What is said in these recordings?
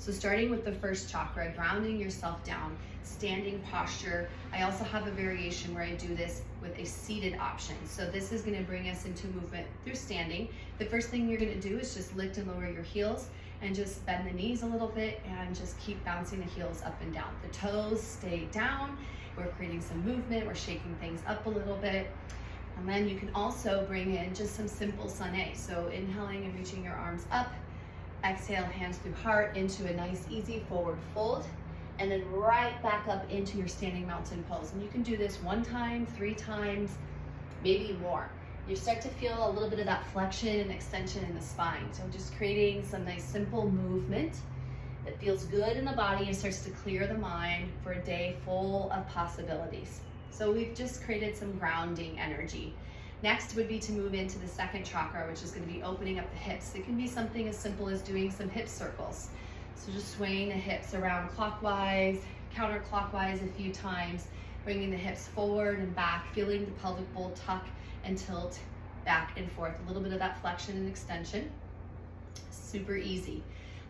So starting with the first chakra, grounding yourself down, standing posture. I also have a variation where I do this with a seated option. So this is going to bring us into movement through standing. The first thing you're going to do is just lift and lower your heels and just bend the knees a little bit and just keep bouncing the heels up and down. The toes stay down. We're creating some movement. We're shaking things up a little bit. And then you can also bring in just some simple sun. So inhaling and reaching your arms up. Exhale, hands through heart into a nice, easy forward fold. And then right back up into your standing mountain pose. And you can do this 1 time, 3 times, maybe more. You start to feel a little bit of that flexion and extension in the spine. So just creating some nice simple movement that feels good in the body and starts to clear the mind for a day full of possibilities. So we've just created some grounding energy. Next would be to move into the second chakra, which is going to be opening up the hips. It can be something as simple as doing some hip circles. So just swaying the hips around clockwise, counterclockwise a few times, bringing the hips forward and back, feeling the pelvic bowl tuck and tilt back and forth. A little bit of that flexion and extension. Super easy.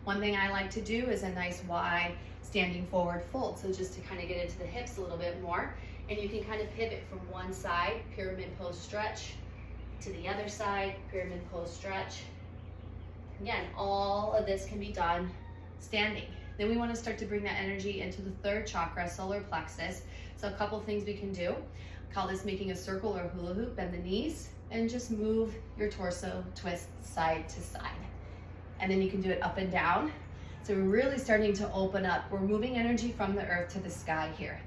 One thing I like to do is a nice wide standing forward fold. So just to kind of get into the hips a little bit more. And you can kind of pivot from one side, pyramid pose stretch, to the other side, pyramid pose stretch. Again, all of this can be done standing. Then we want to start to bring that energy into the third chakra, solar plexus. So a couple things we can do. Call this making a circle or hula hoop. Bend the knees and just move your torso, twist side to side. And then you can do it up and down. So we're really starting to open up. We're moving energy from the earth to the sky here.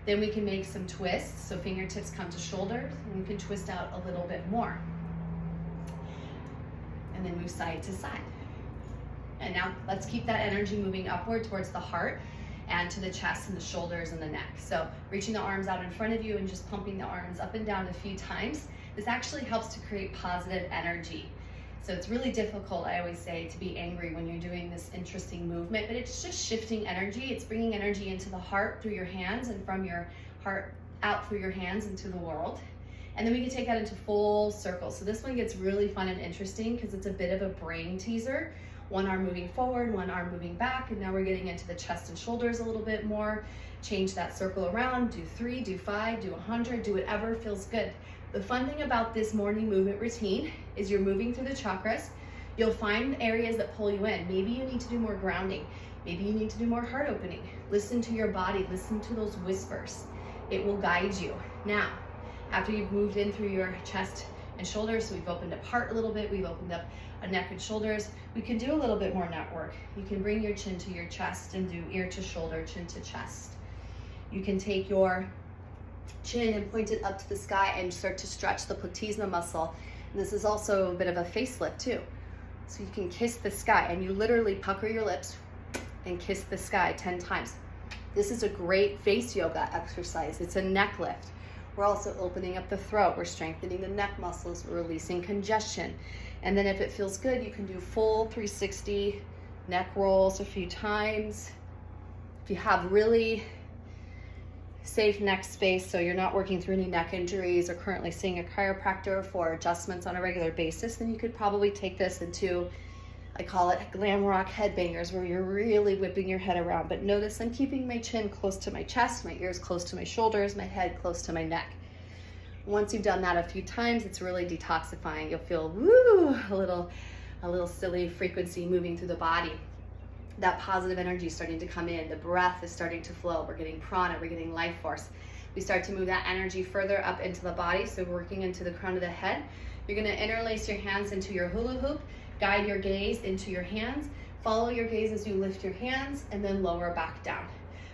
Then we can make some twists. So fingertips come to shoulders and we can twist out a little bit more. And then move side to side. And now let's keep that energy moving upward towards the heart and to the chest and the shoulders and the neck. So reaching the arms out in front of you and just pumping the arms up and down a few times. This actually helps to create positive energy. So it's really difficult, I always say, to be angry when you're doing this interesting movement, but it's just shifting energy. It's bringing energy into the heart through your hands and from your heart out through your hands into the world. And then we can take that into full circle. So this one gets really fun and interesting because it's a bit of a brain teaser. One arm moving forward, one arm moving back, and now we're getting into the chest and shoulders a little bit more. Change that circle around, do 3, do 5, do 100, do whatever feels good. The fun thing about this morning movement routine is you're moving through the chakras. You'll find areas that pull you in. Maybe you need to do more grounding. Maybe you need to do more heart opening. Listen to your body, listen to those whispers. It will guide you. Now, after you've moved in through your chest and shoulders, so we've opened up heart a little bit, we've opened up a neck and shoulders, we can do a little bit more network. You can bring your chin to your chest and do ear to shoulder, chin to chest. You can take your chin and point it up to the sky and start to stretch the platysma muscle. And this is also a bit of a facelift too. So you can kiss the sky and you literally pucker your lips and kiss the sky 10 times. This is a great face yoga exercise. It's a neck lift. We're also opening up the throat. We're strengthening the neck muscles. We're releasing congestion. And then if it feels good, you can do full 360 neck rolls a few times. If you have really safe neck space, so you're not working through any neck injuries or currently seeing a chiropractor for adjustments on a regular basis, then you could probably take this into, I call it glam rock headbangers, where you're really whipping your head around. But notice I'm keeping my chin close to my chest, my ears close to my shoulders, my head close to my neck. Once you've done that a few times, it's really detoxifying. You'll feel woo, a little silly frequency moving through the body. That positive energy is starting to come in. The breath is starting to flow. We're getting prana, we're getting life force. We start to move that energy further up into the body, so working into the crown of the head. You're gonna interlace your hands into your hula hoop, guide your gaze into your hands, follow your gaze as you lift your hands, and then lower back down.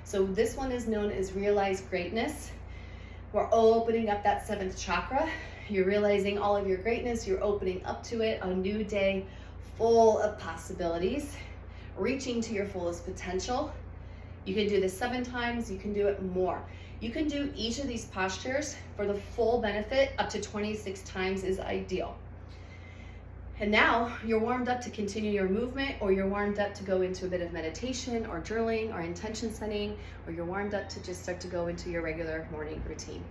So this one is known as Realize Greatness. We're opening up that 7th chakra. You're realizing all of your greatness. You're opening up to it, a new day full of possibilities, reaching to your fullest potential. You can do this 7 times, you can do it more. You can do each of these postures for the full benefit. Up to 26 times is ideal. And now you're warmed up to continue your movement, or you're warmed up to go into a bit of meditation or journaling or intention setting, or you're warmed up to just start to go into your regular morning routine.